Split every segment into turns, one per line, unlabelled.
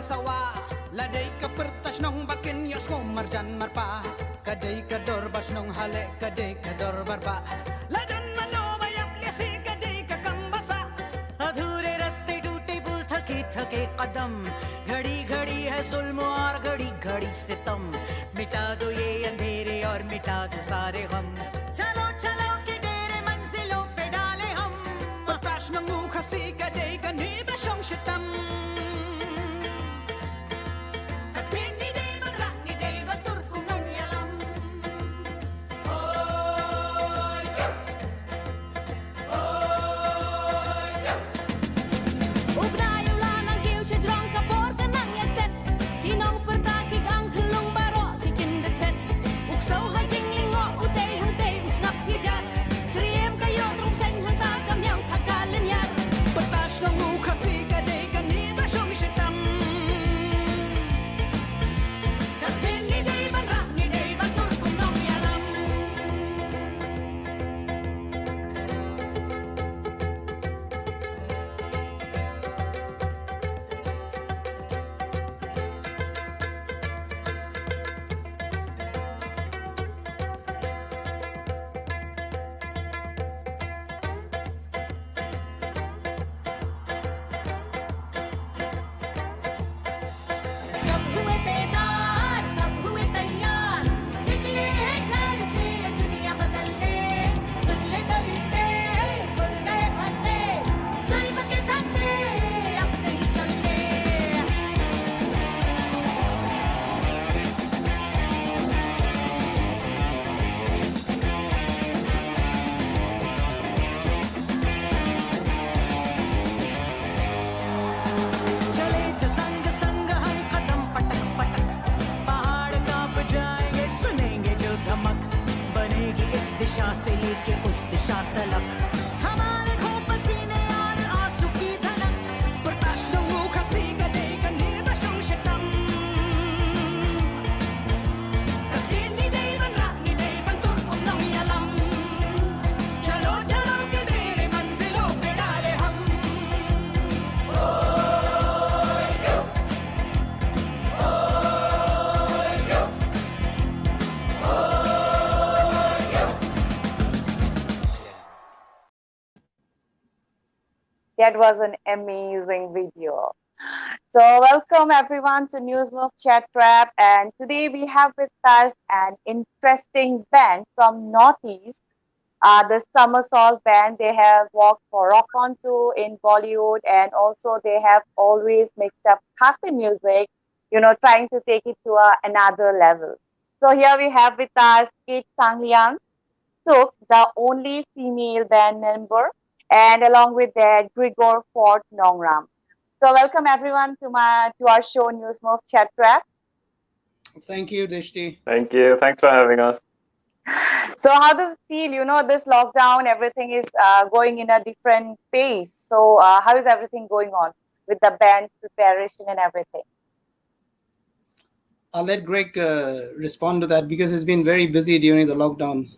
sawa Laday ka pertas nong bakin yos kumarjan marpa Kaday ka dorbas nong hale kaday ka dorbarba Ladan mano bayap yasi kaday ka kambasa अधूरे रास्ते टूटे पुल थके थके कदम घड़ी घड़ी है जुल्म और घड़ी घड़ी सितम मिटा दो ये अंधेरे और मिटा दो सारे गम चलो चलो के डेरे मंजिलों पे डाले हम प्रकाश नंगू खसी गदे गनी बशों शितम कठिनी दे बरंगी दे बतुर कुनों यलम दिशा से लेके उस दिशा तलक हमारे को पसीने और आंसू की धड़क प्रकाश नंगू खसी गदे गनी बशों शितम कठिनी दे बरंगी दे बतुर कुनों यलम चलो चलो के डेरे मंजिलों पे डाले हम
That was an amazing video. So welcome everyone to Newsmove Chat Trap, and today we have with us an interesting band from Northeast, the Summersalt band. They have worked for Rock On 2 in Bollywood, and also they have always mixed up Khasi music, trying to take it to another level. So here we have with us Kate Sangliang, Suk, the only female band member, and along with that, Grigor Fort Nongram. So welcome everyone to our show Newsmove Chat Trap.
Thank you, Dishti.
Thank you. Thanks for having us.
So how does it feel? This lockdown, everything is going in a different pace. So how is everything going on with the band preparation and everything?
I'll let Greg respond to that because he's been very busy during the lockdown.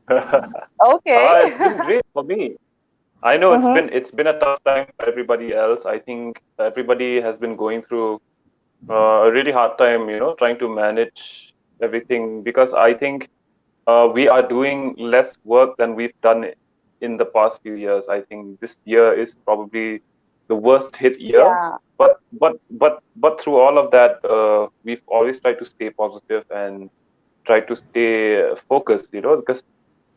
Okay.
It's been great for me. I know it's been a tough time for everybody else. I think everybody has been going through a really hard time, trying to manage everything, because I think we are doing less work than we've done in the past few years. I think this year is probably the worst hit year.
Yeah.
But through all of that, we've always tried to stay positive and try to stay focused, because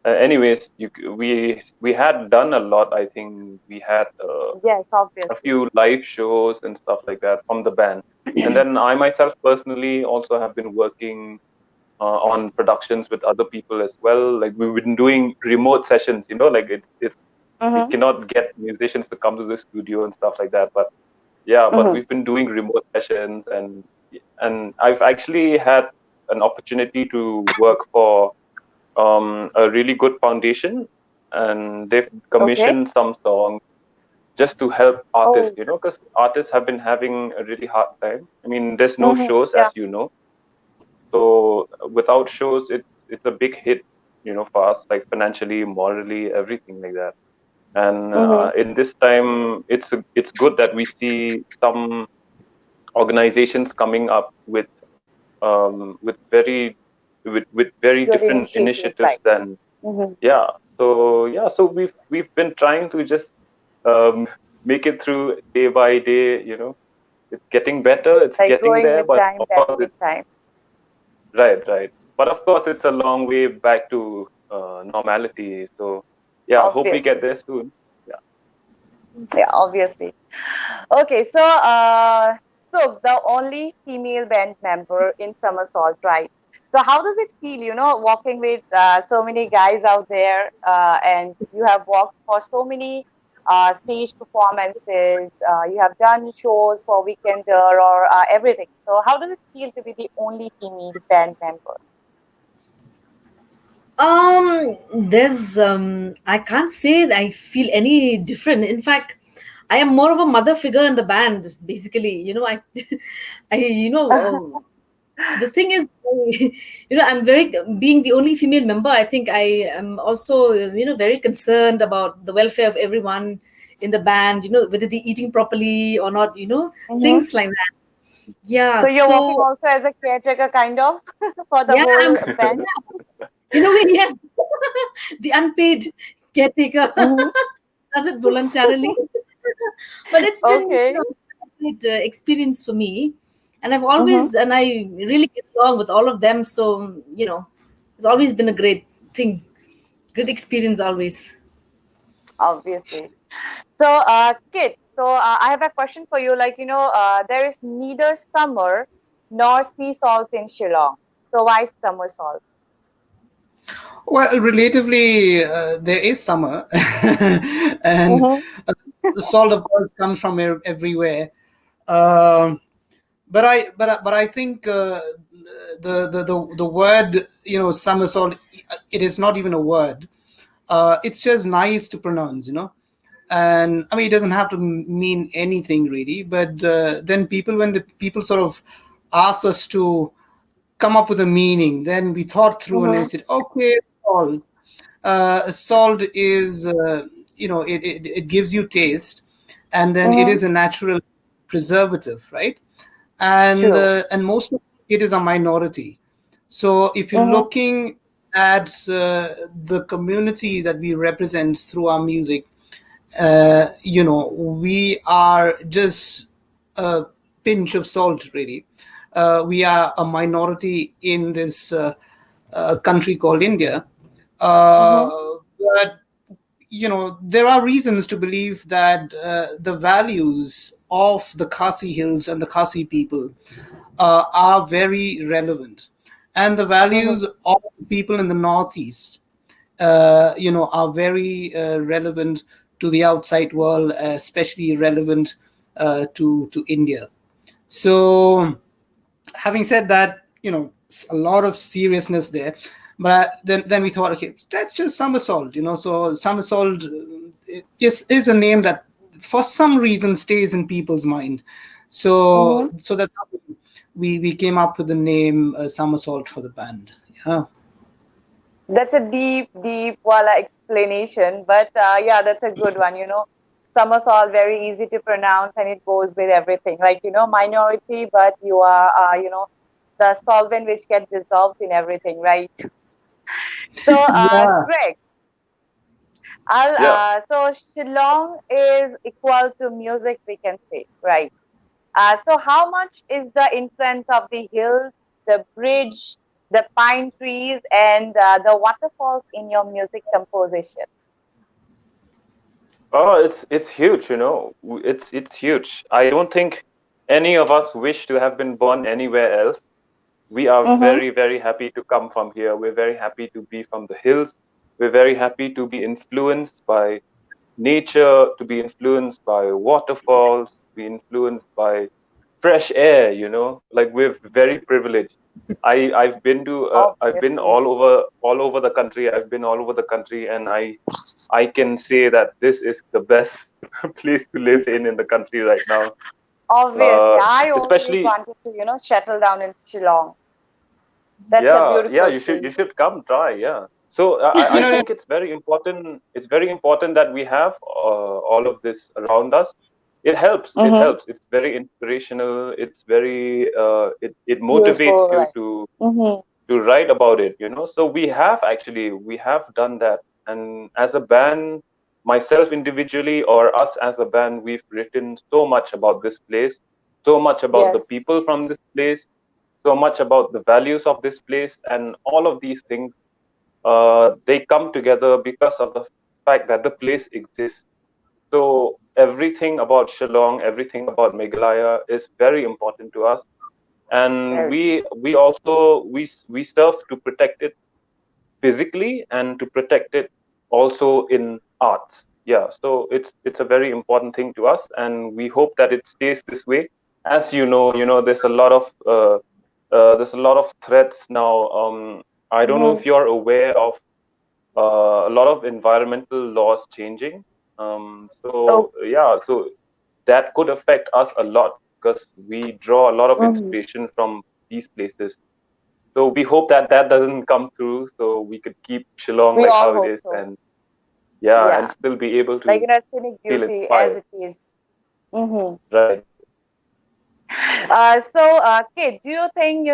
anyways, we had done a lot. I think we had
yes, obviously,
a few live shows and stuff like that from the band. And then I myself personally also have been working on productions with other people as well. Like we've been doing remote sessions, like we cannot get musicians to come to the studio and stuff like that. But yeah, but we've been doing remote sessions, and I've actually had an opportunity to work for a really good foundation, and they've commissioned some songs just to help artists, because artists have been having a really hard time. I mean, there's no shows, as you know. So without shows, it's a big hit, for us, like financially, morally, everything like that. And in this time, it's good that we see some organizations coming up with very
Good
different
initiatives,
initiatives
right?
than
Mm-hmm.
yeah. So we've been trying to just make it through day by day. It's getting better. It's
Like
getting
growing
there,
with
but
time,
of
better
course
with
it's
time.
right. But of course it's a long way back to normality. So yeah, hope we get
Obviously.
there soon. Yeah.
Yeah, obviously. Okay, so the only female band member in Summersalt, right? So how does it feel, walking with so many guys out there, and you have walked for so many stage performances, you have done shows for Weekender or everything. So how does it feel to be the only female band member?
There's I can't say that I feel any different. In fact, I am more of a mother figure in the band. Basically, the thing is, I'm very being the only female member. I think I am also very concerned about the welfare of everyone in the band. Whether they're eating properly or not.
Hmm.
Things like that. Yeah.
So you're working
So
also as a caretaker, kind of, for the
yeah,
whole band.
yes, the unpaid caretaker
Hmm.
does it voluntarily. But it's been
Okay.
a great experience for me, and
Hmm.
I really get along with all of them. So it's always been a great thing, great experience always.
Obviously. So, Kit, I have a question for you. Like, there is neither summer nor sea salt in Shillong. So, why summer salt?
Well, relatively, there is summer, and
Mm-hmm.
the salt, of course, comes from everywhere. Um, but I think the word, summer salt, it is not even a word. It's just nice to pronounce, and I mean it doesn't have to mean anything really. But then when the people sort of ask us to come up with a meaning, then we thought through and then we
Mm-hmm.
said, okay, salt. Salt is, it gives you taste, and then it
Mm-hmm.
is a natural preservative, right?
True.
And most of it is a minority. So if you're
Mm-hmm.
looking at the community that we represent through our music, we are just a pinch of salt, really. We are a minority in this country called India.
Mm-hmm.
But there are reasons to believe that the values of the Khasi Hills and the Khasi people are very relevant, and the
Mm-hmm.
values of people in the Northeast, are very relevant to the outside world, especially relevant to India. So, having said that, a lot of seriousness there. But then we thought, okay, that's just Somersault, So Somersault it just is a name that, for some reason, stays in people's mind.
Mm-hmm.
So that's how we came up with the name Somersault for the band. Yeah.
That's a deep, deep, voila explanation. But yeah, that's a good one. Summer salt, very easy to pronounce, and it goes with everything. Like, minority, but you are, the solvent which gets dissolved in everything, right? So,
Yeah.
Greg,
Yeah.
so Shillong is equal to music, we can say, right? So how much is the influence of the hills, the bridge, the pine trees, and the waterfalls in your music composition?
Oh, it's huge, It's huge. I don't think any of us wish to have been born anywhere else. We are
Mm-hmm.
very, very happy to come from here. We're very happy to be from the hills. We're very happy to be influenced by nature, to be influenced by waterfalls, to be influenced by fresh air, Like we're very privileged. I've been
Obviously.
all over the country. I've been all over the country, and I can say that this is the best place to live in the country right now.
Obviously.
Uh,
I always
especially,
wanted to, settle down in Shillong. That's a
yeah,
beautiful
you
place.
should come try, yeah. So
You
I
know,
think it's very important. It's very important that we have all of this around us. it helps. It
Mm-hmm.
helps. It's very inspirational. It's very it motivates
Beautiful.
you
Like. Mm-hmm.
to write about it, so we have done that. And as a band, myself individually or us as a band, we've written so much about this place, so much about the
Yes.
people from this place, so much about the values of this place, and all of these things, they come together because of the fact that the place exists. So everything about Shillong, everything about Meghalaya is very important to us, and
Very.
we also we serve to protect it physically and to protect it also in arts. Yeah, so it's a very important thing to us, and we hope that it stays this way. As there's a lot of threats now. I don't know
Mm-hmm.
if you're aware of a lot of environmental laws changing.
Oh.
So yeah, so that could affect us a lot because we draw a lot of
Mm-hmm.
inspiration from these places. So we hope that that doesn't come through, so we could keep Shillong
We
like
all
how it
hope
is,
so.
and yeah, and
Yeah.
still be able
Like,
to
scenic
feel
beauty as
inspired.
it is. Mm-hmm.
Right.
So, Kate, do you think,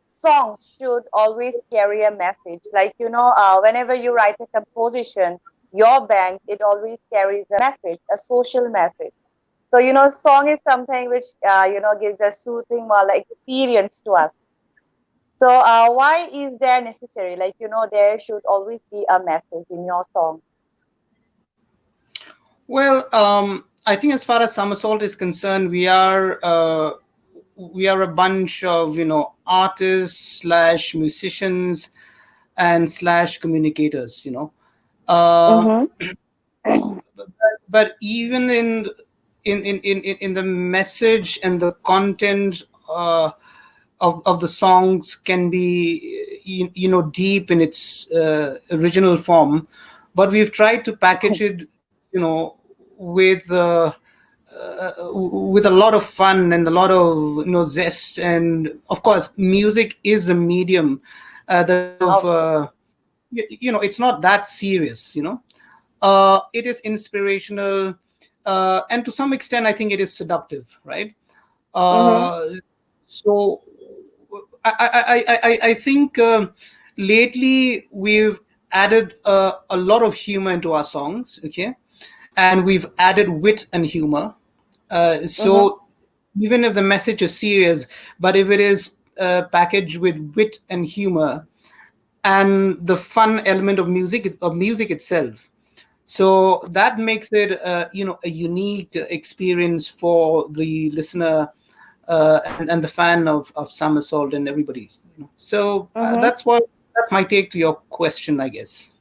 songs should always carry a message? Like, whenever you write a composition, your band, it always carries a message, a social message. So, song is something which, gives a soothing or like experience to us. So, why is there necessary? Like, there should always be a message in your song.
Well, I think as far as Summersalt is concerned, we are a bunch of artists slash musicians and slash communicators. Uh,
Mm-hmm.
but even in the message and the content of the songs can be deep in its original form, but we've tried to package it with with a lot of fun and a lot of zest. And of course music is a medium that sort of
Of course.
it's not that serious. It is inspirational, and to some extent I think it is seductive, right?
Mm-hmm.
uh, so I think lately we've added a lot of humor into our songs, okay, and we've added wit and humor.
Mm-hmm.
So even if the message is serious, but if it is packaged with wit and humor and the fun element of music itself, so that makes it a unique experience for the listener, and the fan of Summersalt and everybody. So
Mm-hmm.
that's my take to your question, I guess.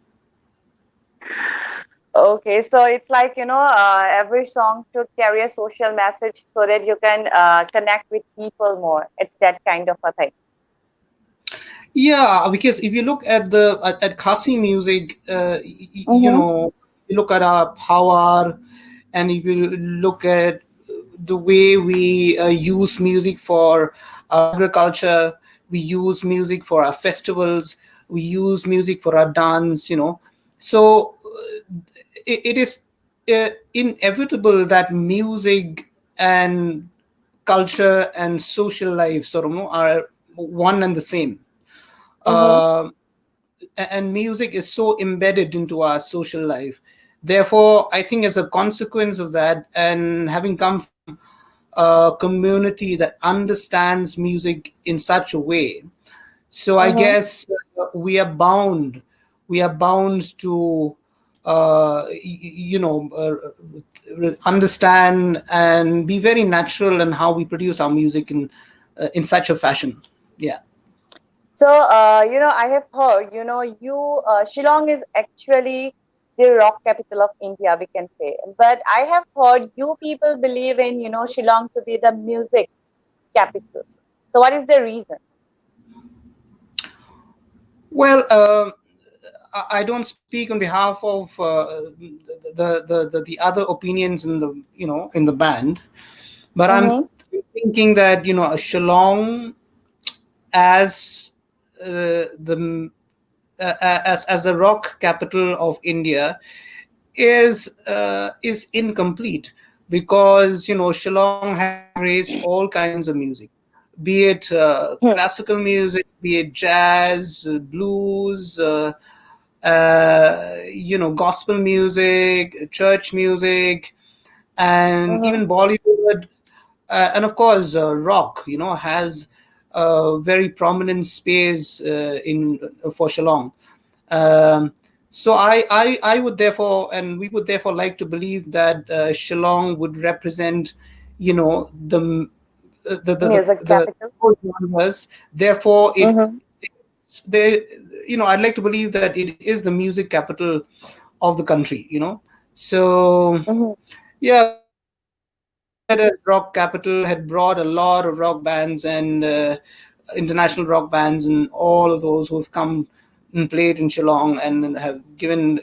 Okay, so it's like, every song should carry a social message so that you can connect with people more. It's that kind of a thing.
Yeah, because if you look at Khasi music,
Mm-hmm.
you look at our power, and if you look at the way we use music for our agriculture, we use music for our festivals, we use music for our dance. So it is inevitable that music and culture and social life sort of are one and the same.
Mm-hmm.
uh, and music is so embedded into our social life. Therefore, I think as a consequence of that, and having come from a community that understands music in such a way, so I
Mm-hmm.
guess we are bound to understand and be very natural in how we produce our music in such a fashion. Yeah.
So, I have heard, Shillong is actually the rock capital of India, we can say. But I have heard you people believe in, Shillong to be the music capital. So, what is the reason?
Well, I don't speak on behalf of the other opinions in the band, but I'm
Mm-hmm.
thinking that Shillong as the as the rock capital of India is incomplete because Shillong has embraced all kinds of music, be it
Hmm.
classical music, be it jazz, blues, gospel music, church music, and
Mm-hmm.
even Bollywood, and of course rock. Has a very prominent space in for Shillong. Um, so I would therefore, and we would therefore like to believe that Shillong would represent,
Music
the
capital.
all genres. Therefore,
Mm-hmm.
they, I'd like to believe that it is the music capital of the country. So
Mm-hmm.
yeah, being said as rock capital had brought a lot of rock bands and international rock bands and all of those who have come and played in Shillong and have given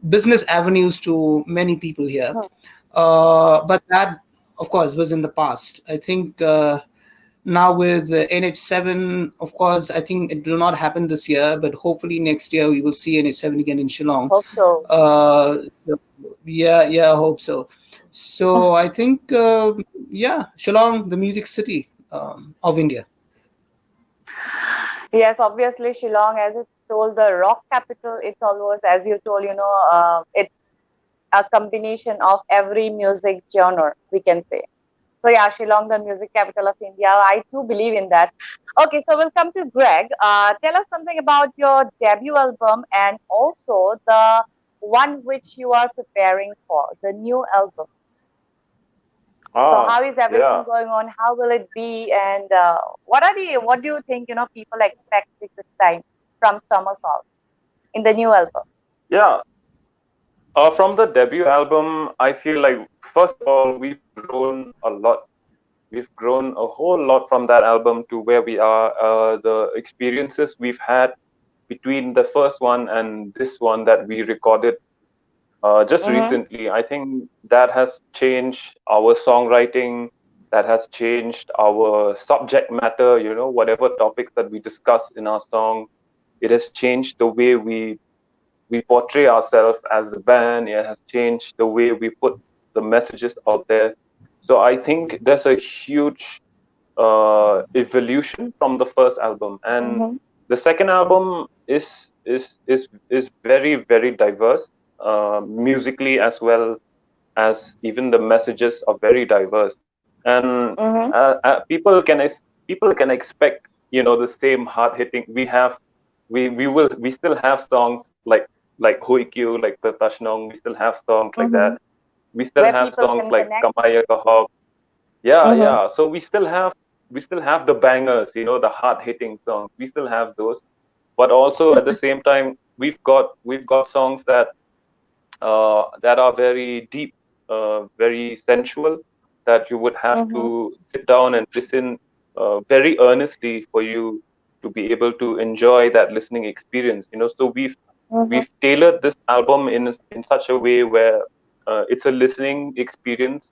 business avenues to many people here. But that, of course, was in the past. I think now with NH7, of course, I think it will not happen this year, but hopefully next year we will see NH7 again in Shillong.
Hope so.
Uh, yeah, I hope so. So I think, yeah, Shillong, the music city of India.
Yes, obviously Shillong, as it's told, the rock capital. It's almost, as you told, it's a combination of every music genre, we can say. So yeah, Shillong, the music capital of India. I too believe in that. Okay, so we'll come to Greg. Tell us something about your debut album and also the one which you are preparing for, the new album. So
Ah,
how is everything
yeah,
going on? How will it be? And what do you think, people expecting this time from Summersalt in the new album?
yeah. From the debut album, I feel like first of all we've grown a lot. We've grown a whole lot from that album to where we are. The experiences we've had between the first one and this one that we recorded just
Mm-hmm.
recently, I think that has changed our songwriting, that has changed our subject matter, whatever topics that we discuss in our song. It has changed the way we portray ourselves as a band. It has changed the way we put the messages out there. So I think there's a huge evolution from the first album, and
Mm-hmm.
the second album is very very diverse, musically as well as even the messages are very diverse, and
Mm-hmm.
people can expect the same hard hitting we have. We still have songs like Huikyu, like the Tashnong. We still have songs like
Mm-hmm.
that. We still
Where
have
people
songs
can
like
connect.
Kamaya Kahok. Yeah,
Mm-hmm.
yeah. So we still have the bangers, the hard hitting songs. We still have those, but also at the same time we've got songs that are very deep, very sensual, that you would have
Mm-hmm.
to sit down and listen very earnestly for you to be able to enjoy that listening experience. So
Mm-hmm.
we've tailored this album in such a way where it's a listening experience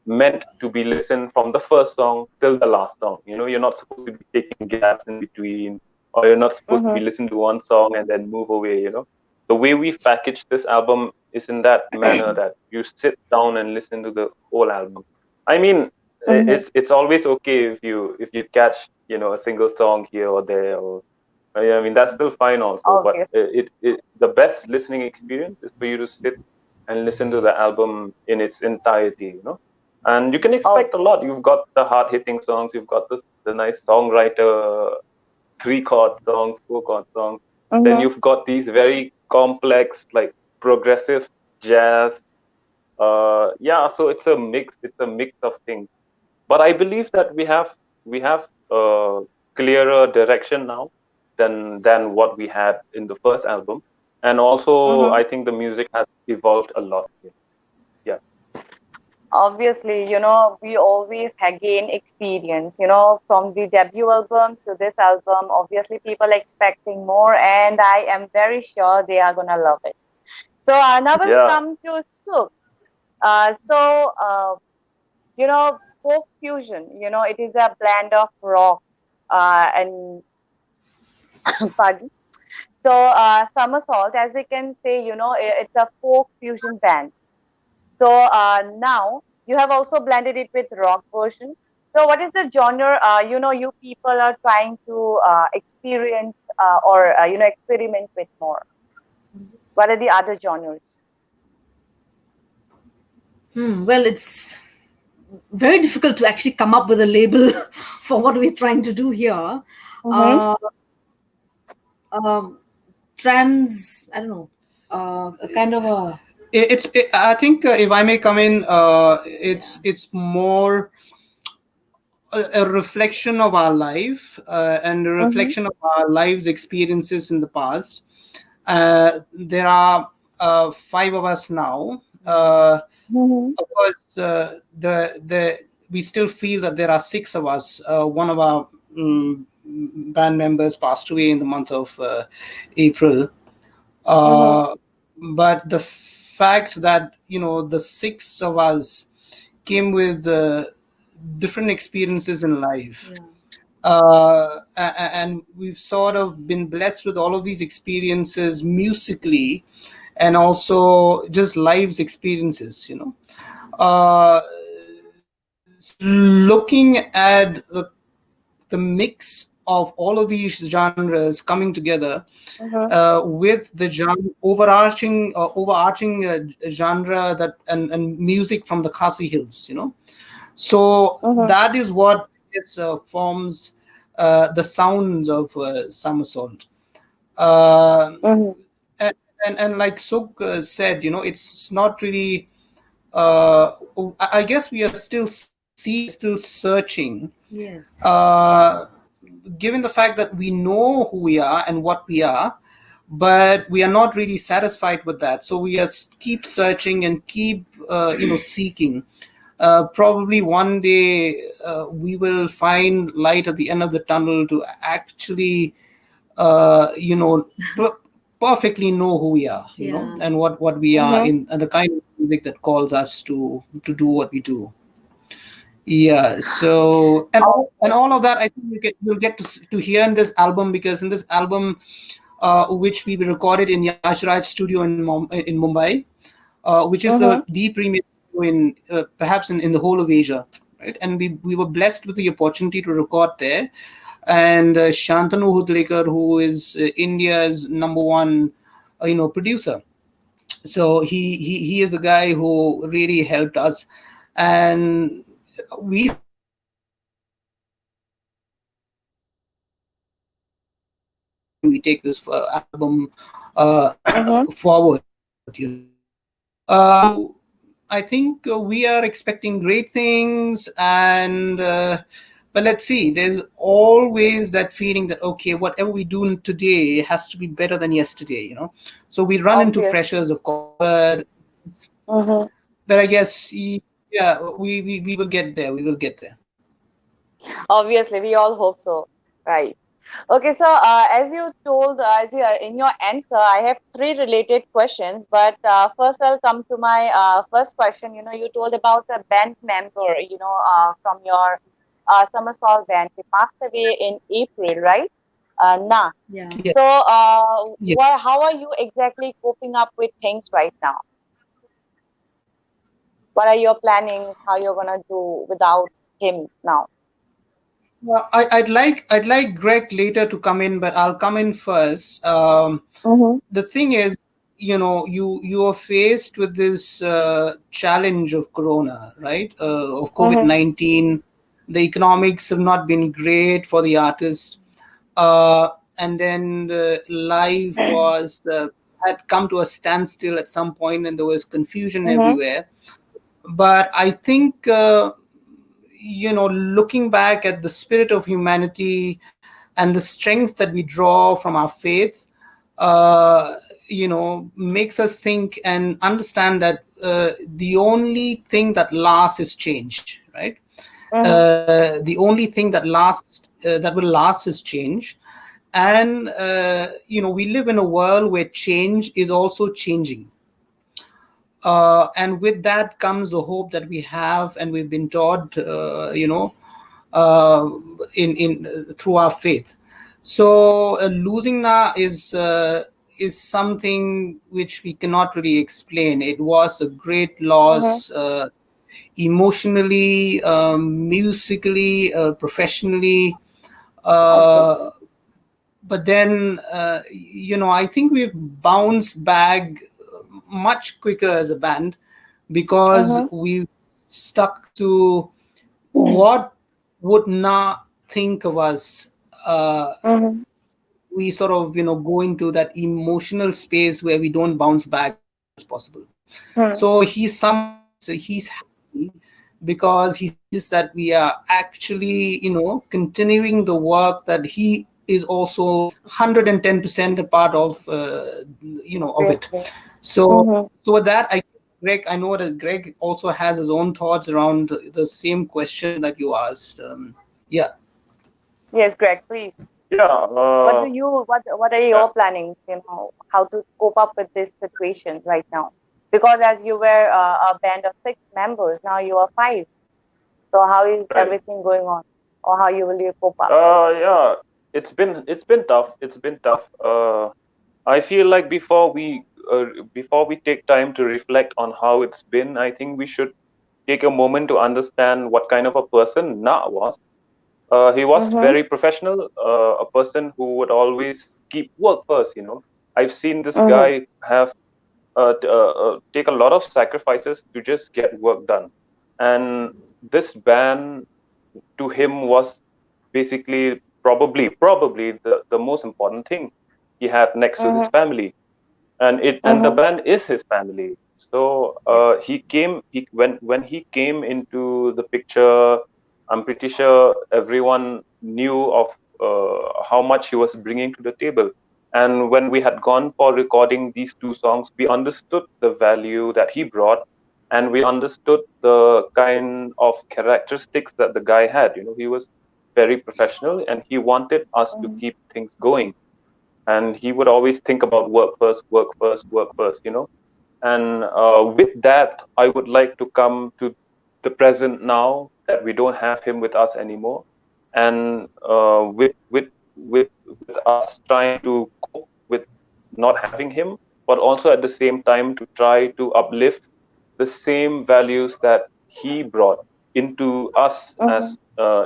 meant to be listened from the first song till the last song. You're not supposed to be taking gaps in between, or you're not supposed to be
Mm-hmm.
listening to one song and then move away. The way we've packaged this album is in that manner that you sit down and listen to the whole album. I mean,
Mm-hmm.
it's always okay if you catch a single song here or there, or I mean that's still fine also. But
Obvious.
the best listening experience is for you to sit and listen to the album in its entirety. And you can expect a
Okay.
lot. You've got the hard hitting songs, you've got the nice songwriter 3 chord songs, 4 chord songs. Then
Mm-hmm.
you've got these very complex, like progressive jazz. Yeah, so it's a mix of things. But I believe that we have clearer direction now than what we had in the first album. And also
Mm-hmm.
I think the music has evolved a lot. Yeah.
Obviously, we always gain experience, from the debut album to this album. Obviously, people expecting more, and I am very sure they are gonna love it. So now we'll
Yeah.
come to Suk. So, folk fusion, it is a blend of rock and pardon. So, Summersalt, as we can say, it's a folk fusion band. So now you have also blended it with rock version. So what is the genre you people are trying to experience or experiment with more? What are the other genres?
Well, it's very difficult to actually come up with a label for what we're trying to do here.
Mm-hmm.
Uh, um, trans, I don't know, a kind of a
I think if I may come in, it's more a reflection of our life and a
Mm-hmm.
reflection of our lives experiences in the past. There are five of us now.
Mm-hmm.
Of course, the we still feel that there are six of us. One of our band members passed away in the month of April.
Mm-hmm.
Uh, but the fact that the six of us came with different experiences in life,
yeah.
and we've sort of been blessed with all of these experiences musically, and also just lives experiences. Uh, Looking at the mix of all of these genres coming together
Mm-hmm.
with the overarching genre that and music from the Khasi Hills, so
Mm-hmm.
that is what forms the sounds of Summersalt. Uh,
Mm-hmm.
and, and like Suk said, it's not really. I guess we are still seeking, we are still searching.
Yes.
Uh, Given the fact that we know who we are and what we are, but we are not really satisfied with that. So we are keep searching and keep seeking. Probably one day we will find light at the end of the tunnel to actually per- perfectly know who we are,
Yeah.
and what we are
Mm-hmm.
in, and the kind of music that calls us to do what we do. Yeah. So and
Okay.
all of that, I think you'll get to hear in this album, because in this album, which we recorded in Yash Raj studio in Mumbai, which is
Mm-hmm.
the premier studio in perhaps in the whole of Asia, right? And we were blessed with the opportunity to record there. And Shantanu Hudlikar, who is India's number one, producer. So he is a guy who really helped us, and we felt that how can we take this album
Mm-hmm.
forward, so I think we are expecting great things, and but let's see. There's always that feeling that, okay, whatever we do today has to be better than yesterday. So we run into
Obvious.
pressures, of course,
Mm-hmm.
but I guess, yeah, we will get there. We will get there.
Obviously, we all hope so, right? Okay, so as you told, as you in your answer, I have three related questions. But first, I'll come to my first question. You told about a band member, from your Summersalt band. They passed away in April, right? Nah.
Yeah.
Yeah.
So,
Yeah.
how are you exactly coping up with things right now? What are your plannings? How you're gonna do without him now?
Well, I'd like Greg later to come in, but I'll come in first.
Mm-hmm.
The thing is, you are faced with this challenge of Corona, right? Of
Mm-hmm.
COVID-19. The economics have not been great for the artists, and then the life had come to a standstill at some point, and there was confusion
Mm-hmm.
everywhere. But I think, looking back at the spirit of humanity and the strength that we draw from our faith, uh, makes us think and understand that the only thing that lasts is change, right?
Mm-hmm.
The only thing that will last is change. And we live in a world where change is also changing, and with that comes the hope that we have and we've been taught, uh, in through our faith. So losing Na is something which we cannot really explain. It was a great
Mm-hmm.
loss, emotionally, musically, professionally.
Obviously.
Uh, but then, I think we've bounced back much quicker as a band because
Mm-hmm.
we stuck to what would not think of us.
Mm-hmm.
We sort of go into that emotional space where we don't bounce back as quick as possible. So he's happy because he sees that we are actually continuing the work that he is also 110% a part of, of it.
Obviously.
So
Mm-hmm.
so with that, I know that Greg also has his own thoughts around the same question that you asked. Yeah.
Yes, Greg, please.
Yeah.
What are your plannings, how to cope up with this situation right now? Because as you were a band of 6 members, now you are 5. So how is
Right.
everything going on? Or how you will you cope up?
Yeah. It's been tough. It's been tough. I feel like before we take time to reflect on how it's been, I think we should take a moment to understand what kind of a person Na was. He was
Mm-hmm.
very professional, a person who would always keep work first. I've seen this
Mm-hmm.
guy have take a lot of sacrifices to just get work done, and this band to him was basically probably the most important thing he had next to his
Mm-hmm.
family, and the
Mm-hmm.
band is his family. So
Yes.
he when he came into the picture, I'm pretty sure everyone knew of how much he was bringing to the table. And when we had gone for recording these 2 songs, we understood the value that he brought, and we understood the kind of characteristics that the guy had. He was very professional, and he wanted us to
Mm-hmm.
keep things going, and he would always think about work first, work first, work first. And with that, I would like to come to the present now that we don't have him with us anymore, and with us trying to cope with not having him, but also at the same time to try to uplift the same values that he brought into us
Mm-hmm.
as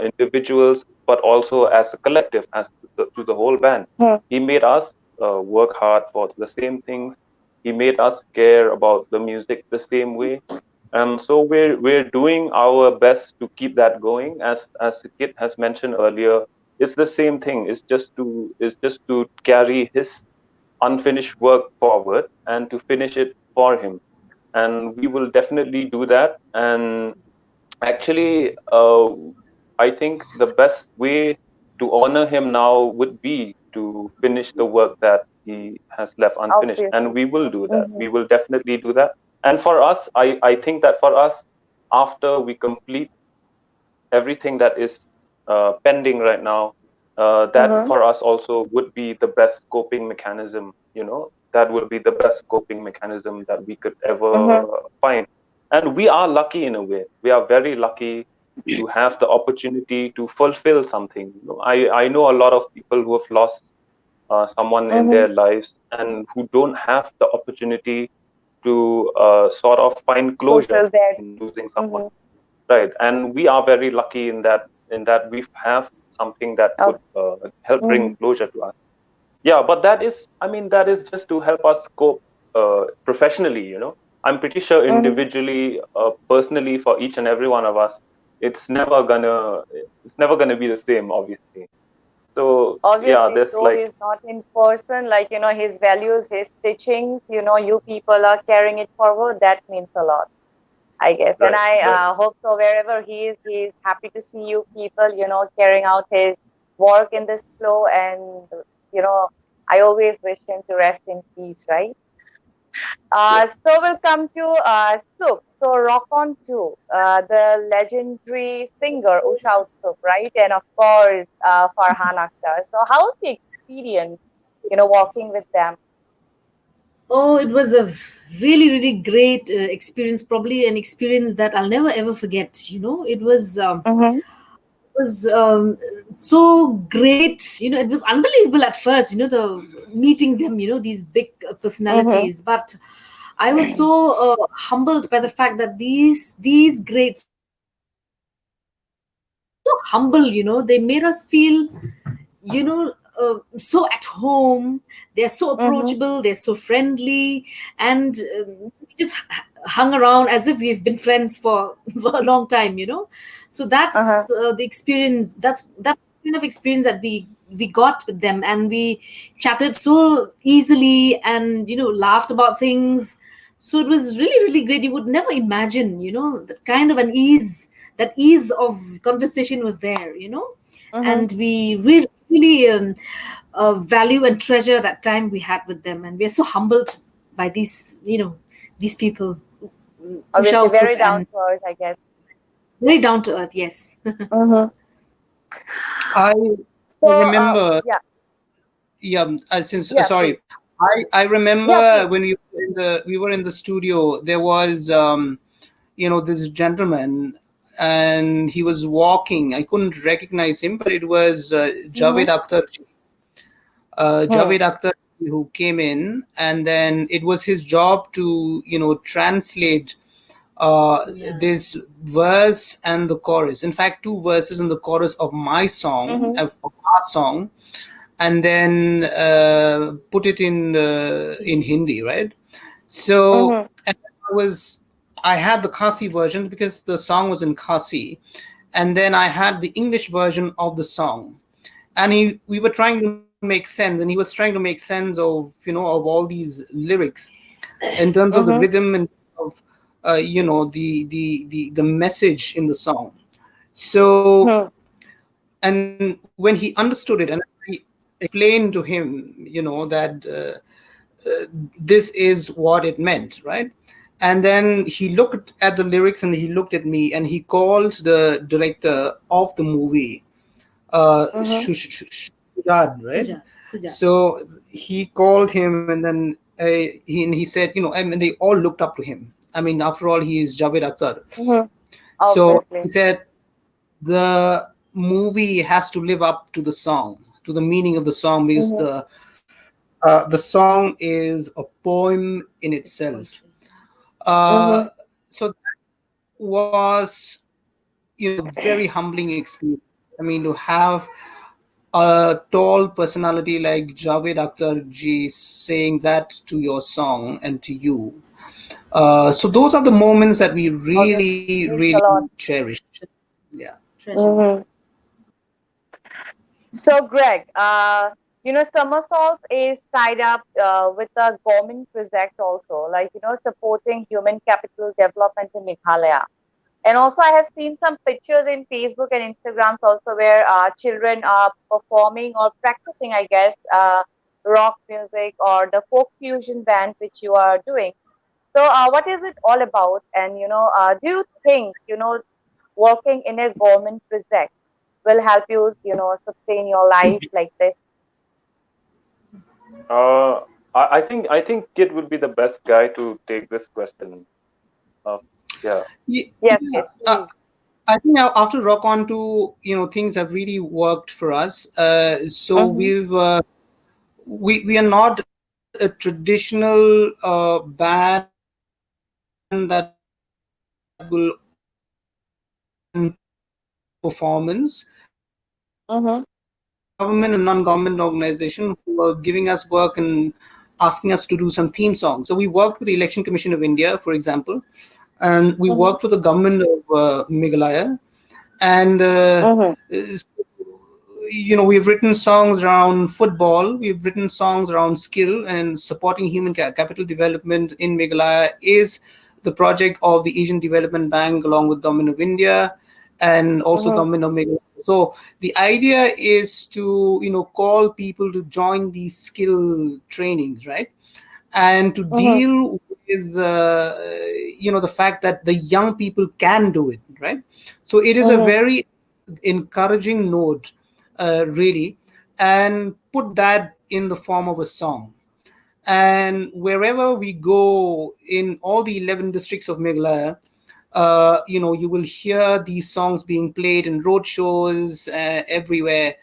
individuals, but also as a collective, as to the whole band. He made us work hard for the same things. He made us care about the music the same way. So we're doing our best to keep that going. As Kit has mentioned earlier, it's the same thing. It's just to carry his unfinished work forward and to finish it for him. And we will definitely do that. And actually, I think the best way to honor him now would be to finish the work that he has left unfinished. And
Obviously.
we will do that.
Mm-hmm.
We will definitely do that. And for us, I think that for us, after we complete everything that is pending right now, that
Mm-hmm.
for us also would be the best coping mechanism. That would be the best coping mechanism that we could ever
Mm-hmm.
find. And we are lucky in a way. We are very lucky to have the opportunity to fulfill something. I know a lot of people who have lost someone in
Mm-hmm.
their lives and who don't have the opportunity to sort of find closure
Fulfill that.
in losing someone.
Mm-hmm.
Right, and we are very lucky in that we have something that could
Okay.
help bring
Mm-hmm.
closure to us. Yeah, but that is just to help us cope professionally. I'm pretty sure
Mm-hmm.
individually, personally, for each and every one of us, it's never gonna it's never gonna be the same, obviously. So yeah,
Obviously,
there's
though
like
he's not in person, like, his values, his teachings, you people are carrying it forward. That means a lot, I guess. And
right,
I
right.
hope so wherever he is happy to see you people, carrying out his work in this flow. And, you know, I always wish him to rest in peace, right?
Yes.
So we'll come to Sup. So Rock On 2, the legendary singer Usha Utsup, right? And of course, Farhan Akhtar. So how's the experience, working with them?
Oh, it was a really, really great experience. Probably an experience that I'll never ever forget. It was
Mm-hmm.
was so great. It was unbelievable at first. The meeting them. These big
Mm-hmm.
personalities, but I was so humbled by the fact that these greats were so humble. They made us feel so at home. They're so
Mm-hmm.
approachable, they're so friendly, and we just hung around as if we've been friends for, for a long time. So
Uh-huh.
that's the experience. That kind of experience that we got with them, and we chatted so easily, and laughed about things. So it was really, really great. You would never imagine, that kind of an ease, that ease of conversation was there.
Mm-hmm.
And we really value and treasure that time we had with them, and we are so humbled by these people, Usha
Obviously,
Uthup,
very down
and
to earth, I guess.
very down to earth. Yes.
Mm-hmm.
I
So,
remember,
yeah,
yeah. Since
yeah, please.
sorry, I
Yeah,
remember
please.
when we were in the studio. There was this gentleman, and he was walking. I couldn't recognize him, but it was
Mm-hmm.
Javed Akhtar.
Hmm.
Javed Akhtar, who came in, and then it was his job to translate uh,
Yeah.
this verse and the chorus. In fact, two verses and the chorus of my song,
Mm-hmm.
of our song, and then put it in Hindi, right? So,
Mm-hmm.
and I had the Khasi version because the song was in Khasi, and then I had the English version of the song, and we were trying to make sense, and he was trying to make sense of all these lyrics in terms of the
Mm-hmm.
rhythm and of the message in the song. So,
Hmm.
and when he understood it, and I explained to him that this is what it meant, right? And then he looked at the lyrics, and he looked at me, and he called the director of the movie,
Mm-hmm.
Shujad, right?
Sujat.
So he called him, and then he said, I mean, they all looked up to him. I mean, after all, he is Javed Akhtar.
Mm-hmm.
So he
Obviously.
said the movie has to live up to the song, to the meaning of the song, because
Mm-hmm.
the song is a poem in
It's
itself.
poetry.
Uh,
Mm-hmm.
so that was very humbling experience. I mean, to have a tall personality like Javed Akhtar ji saying that to your song and to you. So those are the moments that we
Obviously,
really,
it means a
really
lot.
cherish. Yeah.
Treasure.
Mm-hmm. So, Greg, Summersalt is tied up with a government project also, like, supporting human capital development in Meghalaya. And also, I have seen some pictures in Facebook and Instagrams also where children are performing or practicing, I guess, rock music or the folk fusion band which you are doing. So, what is it all about? And, do you think, working in a government project will help you, sustain your life like this?
Uh, I think Kid would be the best guy to take this question. Uh, yeah.
Yes,
Yeah.
yes, please.
I think now after Rock On 2, things have really worked for us. So
Mm-hmm.
we are not a traditional band that will only performance.
Mm-hmm.
Government and non-government organization who are giving us work and asking us to do some theme songs. So we worked with the Election Commission of India, for example, and we
Mm-hmm.
worked with the government of Meghalaya, and
Mm-hmm.
we've written songs around football, we've written songs around skill and supporting human capital development in Meghalaya is the project of the Asian Development Bank along with government of India and also
Mm-hmm.
government of Meghalaya. So the idea is to call people to join these skill trainings, right? And to
Mm-hmm.
deal with the fact that the young people can do it, right? So it is a
Mm-hmm.
very encouraging note, really, and put that in the form of a song. And wherever we go in all the 11 districts of Meghalaya, you will hear these songs being played in road shows everywhere.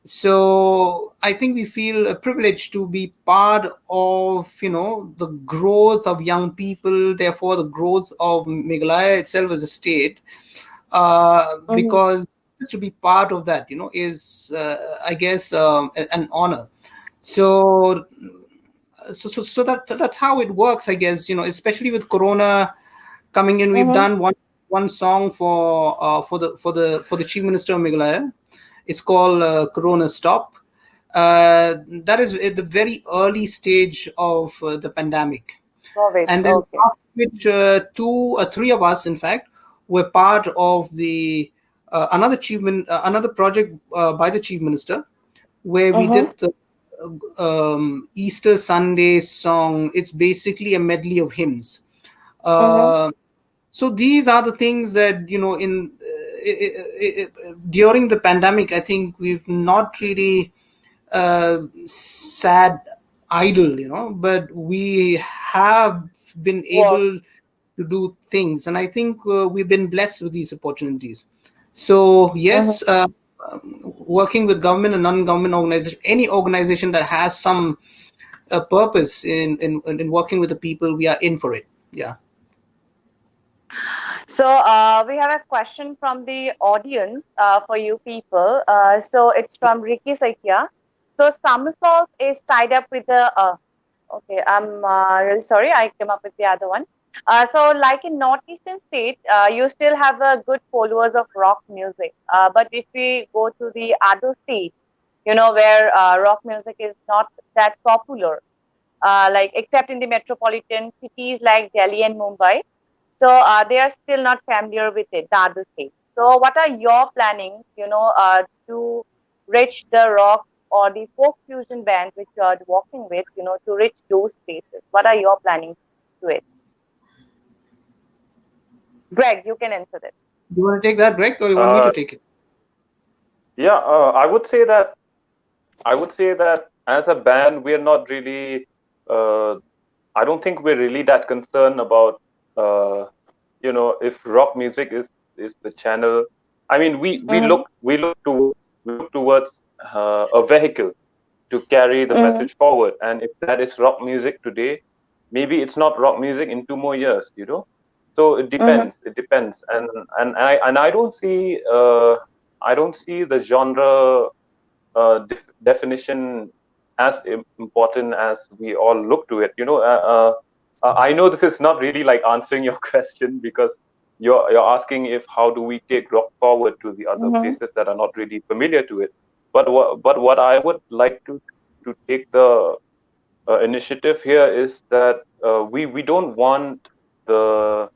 So I think we feel privileged to be part of the growth of young people, therefore the growth of Meghalaya itself as a state,
Mm-hmm.
because to be part of that is I guess an honor. So that's how it works, I guess. Especially with Corona coming in, we've
Mm-hmm.
done one song for the Chief Minister of Meghalaya. It's called Corona Stop. That is at the very early stage of the pandemic.
COVID.
And then
Okay.
after which two or three of us, in fact, were part of the another project by the Chief Minister, where we
Mm-hmm.
did the Easter Sunday song. It's basically a medley of hymns.
Mm-hmm.
Uh, so these are the things that during the pandemic, I think we've not really sat idle, but we have been
Work.
able to do things, and I think we've been blessed with these opportunities. So
Mm-hmm.
yes, working with government and non-government organization, any organization that has some purpose in working with the people, we are in for it. Yeah.
So we have a question from the audience for you people. So it's from Ricky Saikia. So Summersalt is tied up with the. Okay, I'm really sorry. I came up with the other one. So like in northeastern state, you still have a good followers of rock music. But if we go to the other states, where rock music is not that popular, like except in the metropolitan cities like Delhi and Mumbai. So they are still not familiar with it, the other states. So what are your plannings, to reach the rock or the folk fusion band which you are working with, to reach those places? What are your plannings to it? Greg, you can answer this.
You want to take that, Greg, or you want me
Uh,
to take it?
yeah, I would say that as a band, we're not really. Uh, I don't think we're really that concerned about uh, if rock music is the channel. I mean,
Mm-hmm.
we look towards a vehicle to carry the
Mm-hmm.
message forward. And if that is rock music today, maybe it's not rock music in 2 more years. So it
Mm-hmm.
depends. It depends. And I don't see the genre definition as important as we all look to it. I know this is not really like answering your question, because you're asking if how do we take rock forward to the other
Mm-hmm.
places that are not really familiar to it. But what I would like to take the initiative here is that we don't want the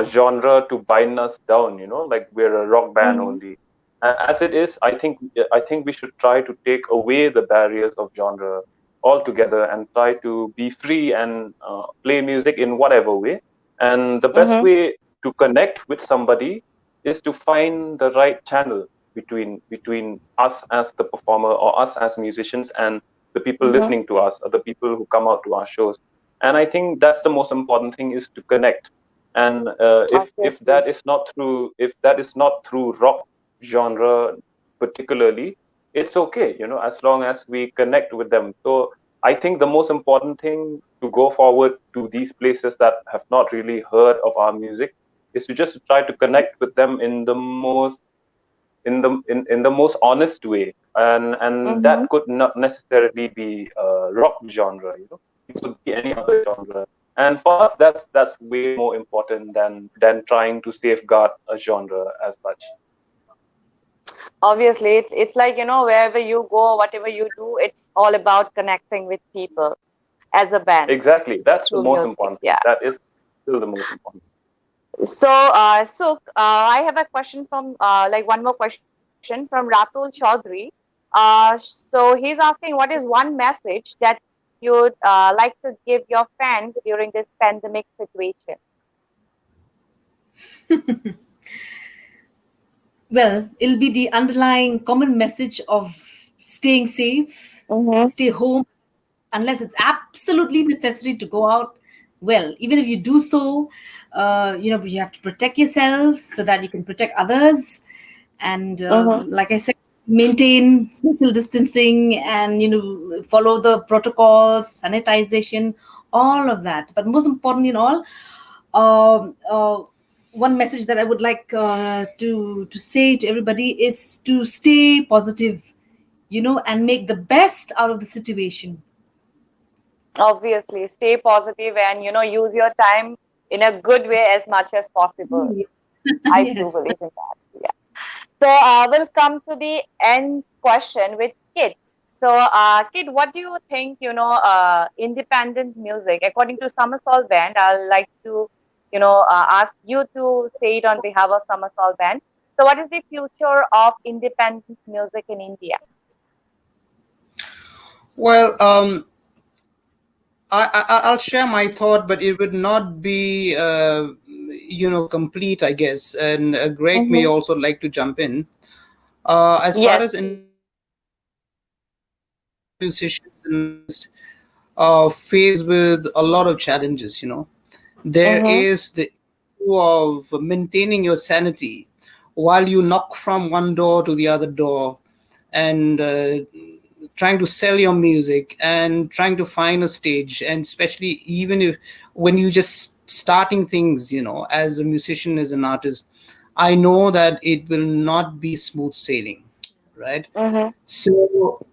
genre to bind us down, like we're a rock band
Mm-hmm.
only. As it is, I think we should try to take away the barriers of genre altogether and try to be free and play music in whatever way. And the best
Mm-hmm.
way to connect with somebody is to find the right channel between us as the performer or us as musicians and the people
Mm-hmm.
listening to us or the people who come out to our shows. And I think that's the most important thing, is to connect. And if
Obviously.
that is not through rock genre particularly, it's okay, as long as we connect with them. So I think the most important thing to go forward to these places that have not really heard of our music is to just try to connect with them in the most honest way, and that
Mm-hmm.
could not necessarily be rock genre. It could be any other genre. And for us, that's way more important than trying to safeguard a genre as such.
Obviously, it's like, wherever you go, whatever you do, it's all about connecting with people as a band
Exactly, that's the
through
most
music.
important thing.
Yeah.
That is still the most important.
So, Suk, I have a question from, like one more question from Ratul Chaudhary. So he's asking, what is one message that you'd like to give your fans during this pandemic situation?
Well, it'll be the underlying common message of staying safe,
Mm-hmm.
stay home unless it's absolutely necessary to go out. well. Even if you do so, you have to protect yourself so that you can protect others. And
Mm-hmm.
like I said, maintain social distancing and follow the protocols, sanitization, all of that. But most important in all, um, uh, one message that I would like to say to everybody is to stay positive, and make the best out of the situation.
Obviously, stay positive and use your time in a good way as much as possible.
Yes.
I do
Yes.
believe in that. Yeah. So we'll come to the end question with Kit. So, Kit, what do you think? Independent music, according to Summersalt Band, I'd like to, ask you to say it on behalf of Summersalt Band. So, what is the future of independent music in India?
Well, I'll share my thought, but it would not be, complete, I guess. And Greg may
Mm-hmm.
also like to jump in. As far
Yes,
as
please.
musicians and artists faced with a lot of challenges, there
Mm-hmm.
is the issue of maintaining your sanity while you knock from one door to the other door and trying to sell your music and trying to find a stage, and especially even if when you just starting things, as a musician, as an artist, I know that it will not be smooth sailing, right?
Mm-hmm.
So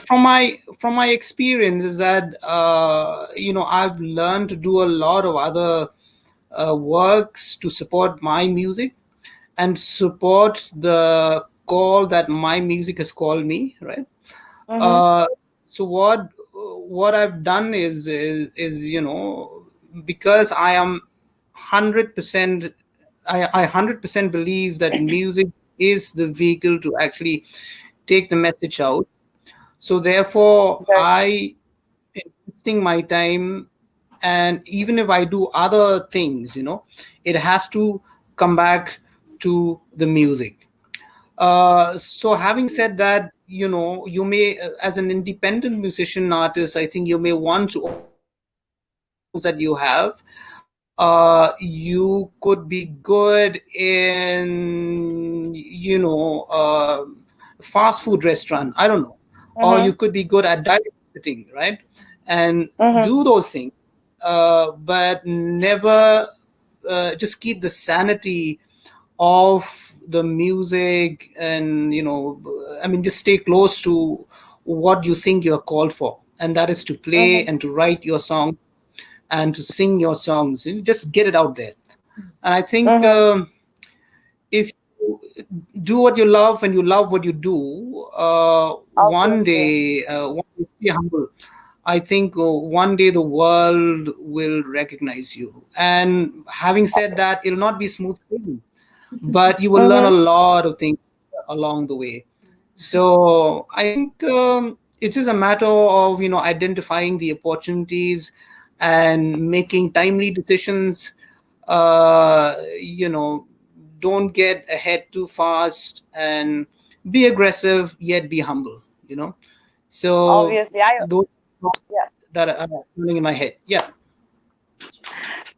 from my experience is that I've learned to do a lot of other works to support my music and support the call that my music has called me, right?
Mm-hmm.
uh, so what I've done is because I am 100%, I 100% believe that music is the vehicle to actually take the message out. So therefore
Very
I investing my time, and even if I do other things, it has to come back to the music. So having said that, you may, as an independent musician artist, I think you may want to that you have. You could be good in, fast food restaurant. I don't know, or
Mm-hmm.
you could be good at diet marketing, right? And
Mm-hmm.
do those things, but never just keep the sanity of the music, and I mean, just stay close to what you think you're called for, and that is to play
Mm-hmm.
and to write your song and to sing your songs. You just get it out there. And I think
Mm-hmm.
if you do what you love and you love what you do, one
Obviously.
day, stay humble. I think one day the world will recognize you. And having said that, it'll not be smooth sailing, but you will learn a
Mm-hmm.
lot of things along the way. So I think it is a matter of identifying the opportunities and making timely decisions. Uh, you know, don't get ahead too fast, and be aggressive yet be humble. So
Obviously, I
those thoughts
yeah.
that are running in my head. Yeah.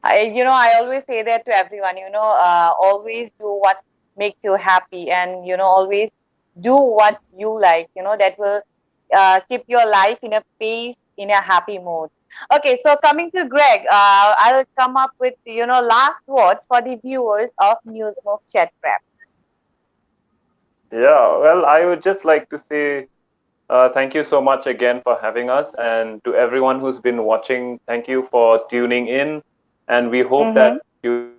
I always say that to everyone. Always do what makes you happy, and always do what you like. That will keep your life in a pace, in a happy mode. Okay, so coming to Greg, I'll come up with last words for the viewers of News Move Chat Prep.
Yeah, well, I would just like to say thank you so much again for having us. And to everyone who's been watching, thank you for tuning in. And we hope
Mm-hmm.
that you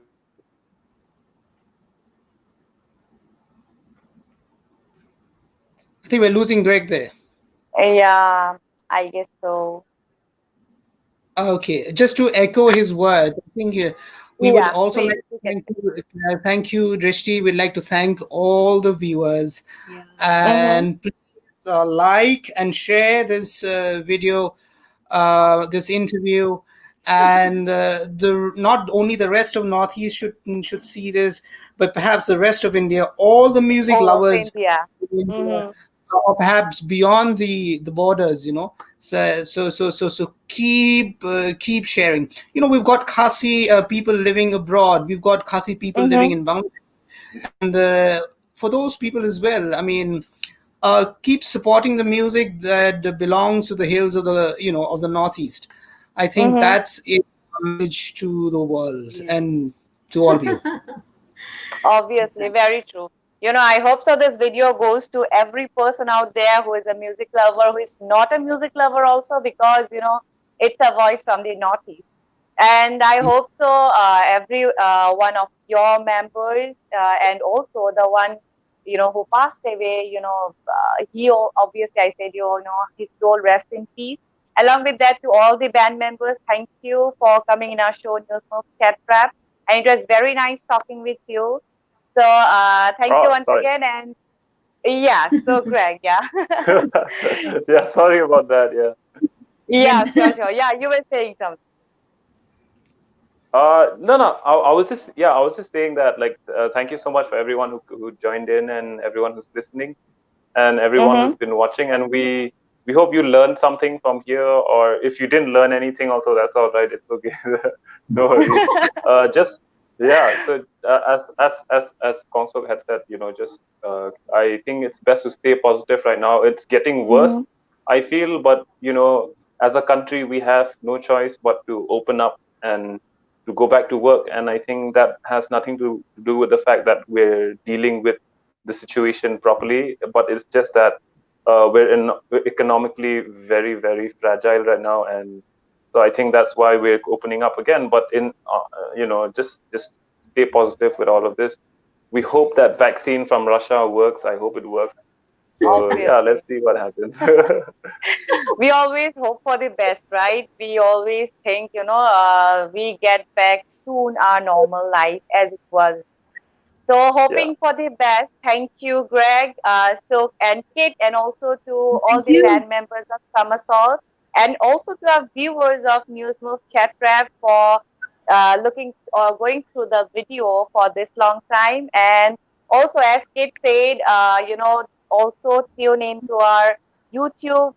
I think we're losing Greg there.
Yeah, I guess so.
Okay, just to echo his word, I think we would
Yeah,
also
please,
like
you
to
can.
thank you, Drishti. We'd like to thank all the viewers,
Yeah.
Mm-hmm.
and please like and share this video, this interview, and the not only the rest of Northeast should see this, but perhaps the rest of India. All the music
All of
lovers
India.
in India,
Mm-hmm.
or perhaps beyond the borders, so keep sharing. We've got Khasi people living abroad. We've got Khasi people living
Mm-hmm.
in Bangladesh, and for those people as well, I mean, keep supporting the music that belongs to the hills of the Northeast. I think
Mm-hmm.
that's a message to the world
Yes.
and to all of you.
Obviously,
Exactly.
very true. I hope so. This video goes to every person out there who is a music lover, who is not a music lover, also, because it's a voice from the Northeast. And I hope so. Every one of your members, and also the one who passed away. Obviously, I said his soul rest in peace. Along with that, to all the band members, thank you for coming in our show, News Move Chat Trap. And it was very nice talking with you. So thank you
Oh,
once
sorry.
again. And yeah, so Greg, yeah.
Yeah, sorry about that. Yeah.
Yeah, sure, sure. Yeah, you were saying something.
No, no. I was just saying that, like, thank you so much for everyone who joined in and everyone who's listening and everyone
Mm-hmm.
who's been watching. And we hope you learned something from here. Or if you didn't learn anything, also that's all right. It's okay. No worries. Just yeah. So as Kongsok had said, just I think it's best to stay positive right now. It's getting worse,
Mm-hmm.
I feel, but as a country, we have no choice but to open up and to go back to work. And I think that has nothing to do with the fact that we're dealing with the situation properly, but it's just that we're economically very, very fragile right now. And so I think that's why we're opening up again. But just stay positive with all of this. We hope that vaccine from Russia works. I hope it works. So yeah, let's
Obviously.
see what happens.
We always hope for the best, right? We always think, we get back soon our normal life as it was. So
Yeah.
hoping for the best. Thank you, Greg, Silk, and Kit, and also to all
Thank
the
you.
band members of Summersalt, and also to our viewers of News Move Chat Rap for looking or going through the video for this long time. And also, as Kit said, also tune into our YouTube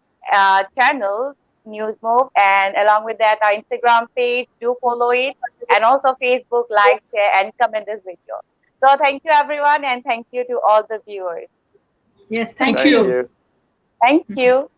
channel, News Move, and along with that, our Instagram page. Do follow it, and also Facebook, like, share, and comment this video. So thank you everyone, and thank you to all the viewers.
Yes, thank
Thank
Thank
you.
you.
you.
Thank you.